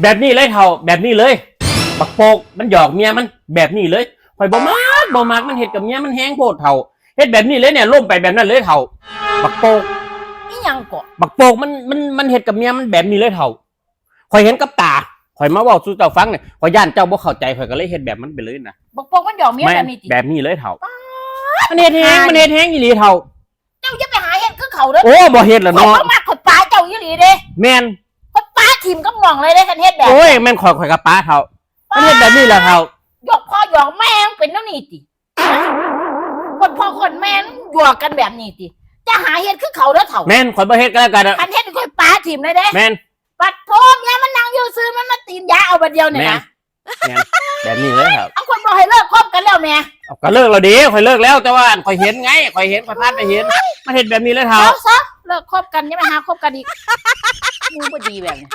แบบนี้เลยเท่าแบบนี้เลยบักโปกมันหยอกเมียมันแบบนี้เลยข่อยบ่มากมันเฮ็ดกับเมียมันแห้งโพดเท่าเฮ็ดแบบนี้เลยเนี่ยล่มไปแบบนั้นเลยเท่าบักโปก นี่ยังก่อบักโปกมันเฮ็ดกับเมียมันแบบนี้เลยเท่าข่อยเห็นกับตาข่อยมาเว้าสู่เจ้าฟังเนี่ยข่อยย่านเจ้าบ่เข้าใจข่อยก็เลยเฮ็ดแบบมันไปเลยนะ บอกปกมันหยอกเมียแบบนี้ติ แบบนี้เลยเท่ามันเฮ็ดแฮงอีหลีเท่า เจ้าอย่าไปหาเห็ดคือเขาเด้อ โอ้บ่เฮ็ดละ ข่อย เนาะ บ่มักข่อยป้าเจ้าอีหลีเด้ แม่น ข่อยป้าถิ่มกับหม่องเลยเด้คันเฮ็ดแบบ โอ้ยแม่นข่อยกับป้าเท่ามันเฮ็ดแบบนี้แหละเท่า หยอกพ่อหยอกแม่งเป็นแนวนี้ติคนพ่อคนแม่งหยอกกันแบบนี้ติจะหาเห็ดคือเขาเด้อเฒ่า แม่นข่อยบ่เฮ็ดก็แล้วกันอะ คันเฮ็ดข่อยป้าถิ่มเลยเด้ แม่น ปัดโทมเนี่ยมันนั่งอยู่ซื้อมันมาตีนยาเอาบัดเดียวเนี่ย แม่น นะ แม่นแบบนี้เลยครับ เอาคนบอกให้เลิกคบกันแล้วแม่ เอาก็เลิกแล้วดิข่อยเลิกแล้วแต่ว่าข่อยเห็นไงข่อยพลาดไปเห็นมันเฮ็ดแบบนี้เลยเท่า เอาซะเลิกคบกันอย่าไปหาคบกันอีกมูบ่ดีแบบนี้